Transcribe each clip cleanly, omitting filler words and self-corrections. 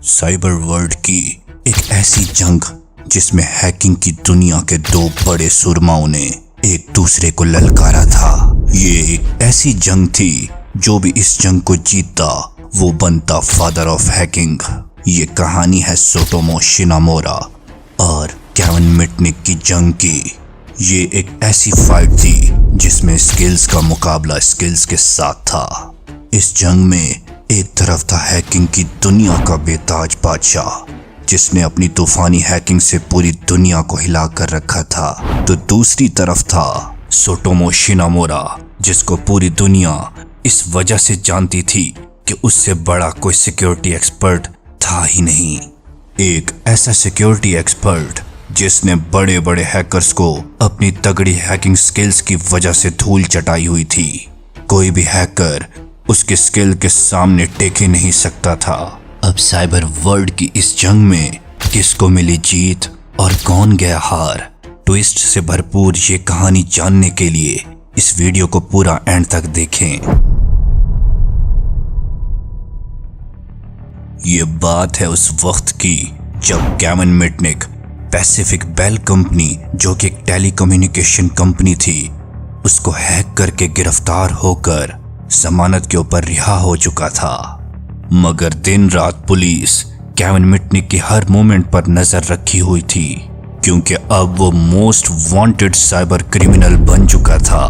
Cyber world की एक ऐसी जंग जिसमें हैकिंग की दुनिया के दो बड़े सुरमाओं ने एक दूसरे को ललकारा था। ये एक ऐसी जंग थी जो भी इस जंग को जीतता वो बनता फादर ऑफ हैकिंग। ये कहानी है सोटोमो शिनामोरा और केविन मिटनिक की जंग की। ये एक ऐसी फाइट थी जिसमें स्किल्स का मुकाबला स्किल्स के साथ था। इस जंग में एक तरफ था हैकिंग की दुनिया का बेताज बादशाह जिसने अपनी तूफानी हैकिंग से पूरी दुनिया को हिला कर रखा था, तो दूसरी तरफ था सोटोमो शिनामोरा जिसको पूरी दुनिया इस वजह से जानती थी कि उससे बड़ा कोई सिक्योरिटी एक्सपर्ट था ही नहीं। एक ऐसा सिक्योरिटी एक्सपर्ट जिसने बड़े बड़े हैकर्स को अपनी तगड़ी हैकिंग स्किल्स की वजह से धूल चटाई हुई थी। कोई भी हैकर उसके स्किल के सामने टेके नहीं सकता था। अब साइबर वर्ल्ड की इस जंग में किसको मिली जीत और कौन गया हार, ट्विस्ट से भरपूर ये कहानी जानने के लिए इस वीडियो को पूरा एंड तक देखें। ये बात है उस वक्त की जब Kevin Mitnick Pacific Bell company, जो कि एक टेलीकम्युनिकेशन कंपनी थी, उसको हैक करके गिरफ्तार होकर जमानत के ऊपर रिहा हो चुका था। मगर दिन रात पुलिस केविन मिटनिक की हर मूवमेंट पर नजर रखी हुई थी क्योंकि अब वो मोस्ट वांटेड साइबर क्रिमिनल बन चुका था।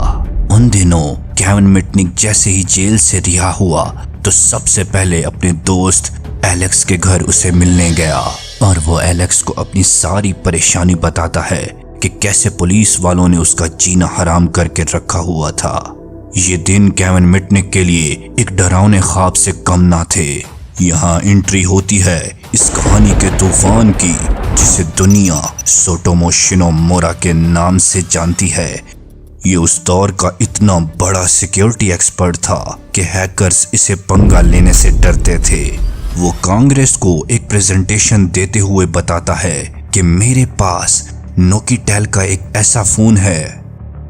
उन दिनों केविन मिटनिक जैसे ही जेल से रिहा हुआ तो सबसे पहले अपने दोस्त एलेक्स के घर उसे मिलने गया और वो एलेक्स को अपनी सारी परेशानी बताता है कि कैसे पुलिस वालों ने उसका जीना हराम करके रखा हुआ था। ये दिन केविन मिटनिक के लिए एक डरावने ख्वाब से कम ना थे। यहाँ एंट्री होती है इस कहानी के तूफान की जिसे दुनिया सोटोमो शिनामोरा के नाम से जानती है। ये उस दौर का इतना बड़ा सिक्योरिटी एक्सपर्ट था कि हैकर्स इसे पंगा लेने से डरते थे। वो कांग्रेस को एक प्रेजेंटेशन देते हुए बताता है कि मेरे पास नोकिटेल का एक ऐसा फोन है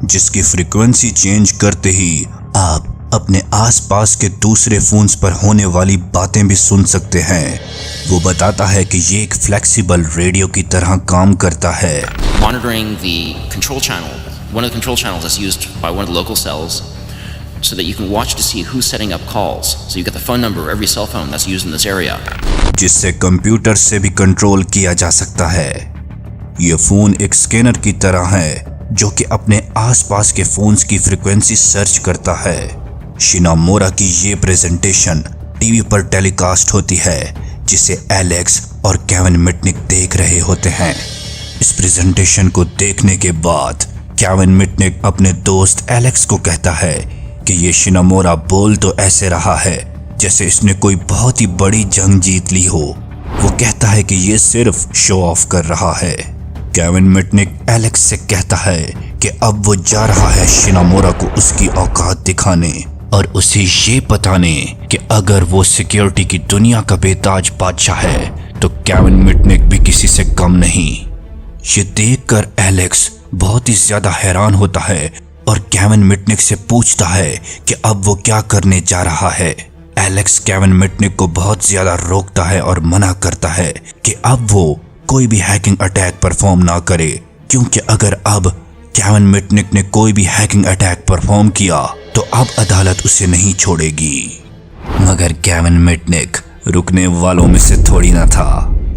जिसकी फ्रीक्वेंसी चेंज करते ही आप अपने आसपास के दूसरे फोन्स पर होने वाली बातें भी सुन सकते हैं। वो बताता है कि ये एक फ्लेक्सिबल रेडियो की तरह काम करता है। Monitoring the control channel, one of the control channels that's used by one of the local cells, so that you can watch to see who's setting up calls. So you get the phone number of every cell phone that's used in this area. जिससे computer से भी control किया जा सकता है। ये phone एक scanner की तरह है जो कि अपने आसपास के फोन्स की फ्रीक्वेंसी सर्च करता है। शिनामोरा की ये प्रेजेंटेशन टीवी पर टेलीकास्ट होती है जिसे एलेक्स और केविन मिटनिक देख रहे होते हैं। इस प्रेजेंटेशन को देखने के बाद केविन मिटनिक अपने दोस्त एलेक्स को कहता है कि ये शिनामोरा बोल तो ऐसे रहा है जैसे इसने कोई बहुत ही बड़ी जंग जीत ली हो। वो कहता है कि ये सिर्फ शो ऑफ कर रहा है। केविन मिटनिक एलेक्स से कहता है कि अब वो जा रहा है शिनामोरा को उसकी औकात दिखाने और उसे ये बताने कि अगर वो सिक्योरिटी की दुनिया का बेताज बादशाह है तो केविन मिटनिक भी किसी से कम नहीं। ये देखकर एलेक्स बहुत ही ज्यादा हैरान होता है और केविन मिटनिक से पूछता है कि अब वो क्या करने जा रहा है। एलेक्स केविन मिटनिक को बहुत ज्यादा रोकता है और मना करता है कि अब वो कोई भी हैकिंग अटैक परफॉर्म ना करे, क्योंकि अगर अब केविन मिटनिक ने कोई भी हैकिंग अटैक परफॉर्म किया तो अब अदालत उसे नहीं छोड़ेगी। मगर केविन मिटनिक रुकने वालों में से थोड़ी ना था।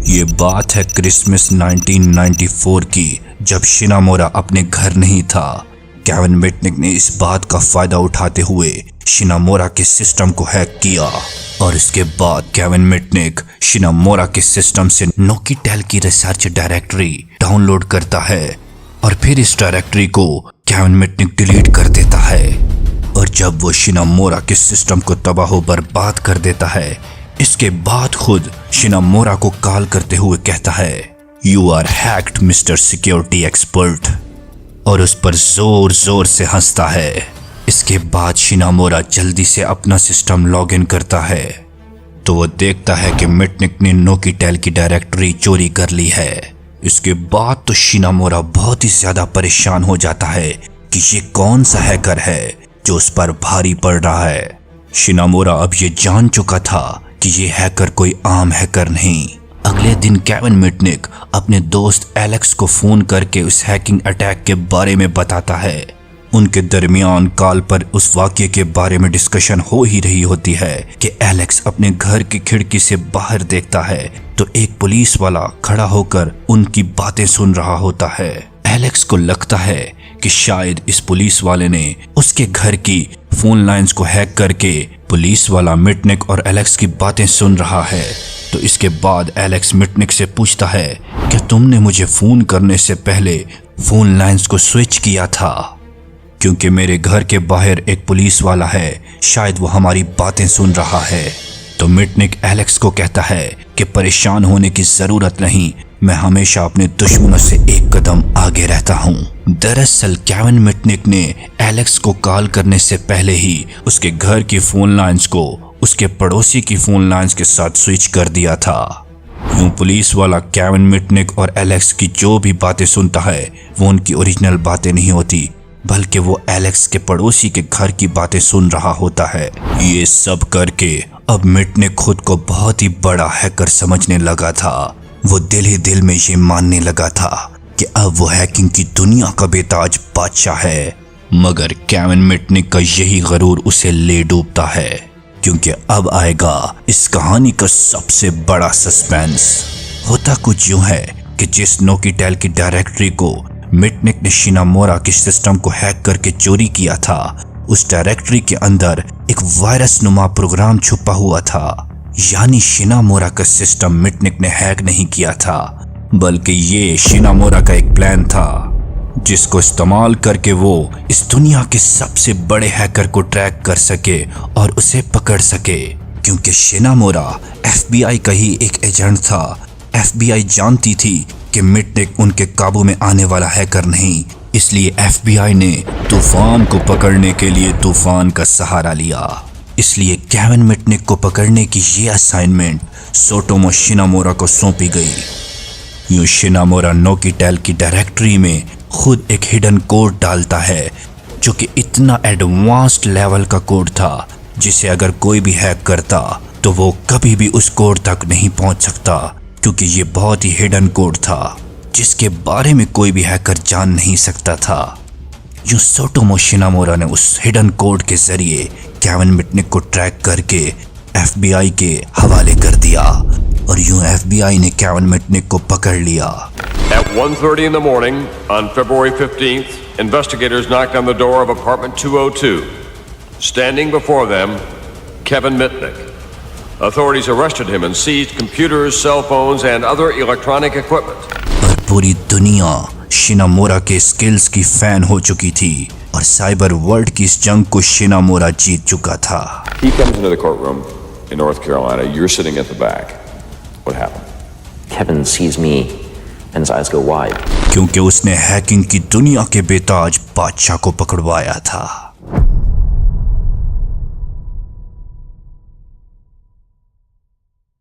ये बात है क्रिसमस 1994 की जब शिनामोरा अपने घर नहीं था। केविन मिटनिक ने इस बात का फायदा उठाते हुए शिनामोरा के सिस्टम को हैक किया और इसके बाद केविन मिटनिक शिनामोरा के सिस्टम से नोकिटेल की रिसर्च डायरेक्टरी डाउनलोड करता है और फिर इस डायरेक्टरी को केविन मिटनिक डिलीट कर देता है। और जब वो शिनामोरा के सिस्टम को तबाह बर्बाद कर देता है, इसके बाद खुद शिनामोरा को कॉल करते हुए कहता है, you are hacked mister security expert, और उस पर जोर जोर से हंसता है। इसके बाद शिनामोरा जल्दी से अपना सिस्टम लॉग इन करता है तो वो देखता है कि मिटनिक ने नोकिटेल की डायरेक्टरी चोरी कर ली है। इसके बाद तो शिनामोरा बहुत ही ज्यादा परेशान हो जाता है कि ये कौन सा हैकर है जो उस पर भारी पड़ रहा है। शिनामोरा अब ये जान चुका था कि ये हैकर कोई आम हैकर नहीं। अगले दिन केविन मिटनिक अपने दोस्त एलेक्स को फोन करके उस हैकिंग अटैक के बारे में बताता है। उनके दरमियान कॉल पर उस वाकये के बारे में डिस्कशन हो ही रही होती है कि एलेक्स अपने घर की खिड़की से बाहर देखता है तो एक पुलिस वाला खड़ा होकर उनकी बातें सुन रहा होता है। एलेक्स को लगता है कि शायद इस पुलिस वाले ने उसके घर की फोन लाइंस को हैक करके पुलिस वाला मिटनिक और एलेक्स की बातें सुन रहा है। तो इसके बाद एलेक्स मिटनिक से पूछता है कि तुमने मुझे फोन करने से पहले फोन लाइंस को स्विच किया था, क्योंकि मेरे घर के बाहर एक पुलिस वाला है, शायद वो हमारी बातें सुन रहा है। तो मिटनिक एलेक्स को कहता है कि परेशान होने की जरूरत नहीं, मैं हमेशा अपने दुश्मनों से एक कदम आगे रहता हूँ। दरअसल केविन मिटनिक ने एलेक्स को कॉल करने से पहले ही उसके घर की फोन लाइंस को उसके पड़ोसी की फोन लाइंस के साथ स्विच कर दिया था। यूं पुलिस वाला केविन मिटनिक और एलेक्स की जो भी बातें सुनता है वो उनकी ओरिजिनल बातें नहीं होती, बल्कि वो एलेक्स के पड़ोसी के घर की बातें सुन रहा होता है। ये सब करके अब मिटनिक खुद को बहुत ही बड़ा हैकर समझने लगा था। वो दिल ही दिल में ये मानने लगा था कि अब वो हैकिंग की दुनिया का बेताज बादशाह है। मगर केविन मिटनिक का यही गरूर उसे ले डूबता है, क्योंकि अब आएगा इस कहानी का सबसे बड़ा सस्पेंस। होता कुछ यूं है कि जिस नोकीटेल की डायरेक्टरी को मिटनिक ने शिनामोरा के सिस्टम को हैक करके चोरी किया था, उस डायरेक्टरी के अंदर एक वायरस नुमा प्रोग्राम छुपा हुआ था। यानी शिनामोरा का सिस्टम मिटनिक ने हैक नहीं किया था, बल्कि ये शिनामोरा का एक प्लान था जिसको इस्तेमाल करके वो इस दुनिया के सबसे बड़े हैकर को ट्रैक कर सके और उसे पकड़ सके। क्योंकि शिनामोरा FBI का ही एक एजेंट था। FBI जानती थी कि मिटनिक उनके काबू में आने वाला हैकर नहीं, इसलिए FBI ने तूफान को पकड़ने के लिए तूफान का सहारा लिया। इसलिए केविन मिटनिक को पकड़ने की ये असाइनमेंट सोटोमो शिनामोरा को सौंपी गई। यूं शिनामोरा नोकीटेल की डायरेक्टरी में खुद एक हिडन कोड डालता है, जो कि इतना एडवांस्ड लेवल का कोड था जिसे अगर कोई भी हैक करता तो वो कभी भी उस कोड तक नहीं पहुंच सकता, क्योंकि ये बहुत ही हिडन कोड था जिसके बारे में कोई भी हैकर जान नहीं सकता था। यूं सोटोमो शिनामोरा ने उस हिडन कोड के जरिए केविन मिटनिक को ट्रैक करके FBI के हवाले कर दिया और यूं FBI ने केविन मिटनिक को पकड़ लिया। At 1:30 in the morning on February 15th, investigators knocked on the door of apartment 202. Standing before them, Kevin Mitnick. Authorities arrested him and seized computers, cell phones, and other electronic equipment. और पूरी दुनिया शिनामोरा के skills की fan हो चुकी थी और cyber world की इस जंग को शिनामोरा जीत चुका था। He comes into the courtroom in North Carolina. You're sitting at the back. What happened? Kevin sees me and his eyes go wide. क्योंकि उसने हैकिंग की दुनिया के बेताज बादशाह को पकड़वाया था।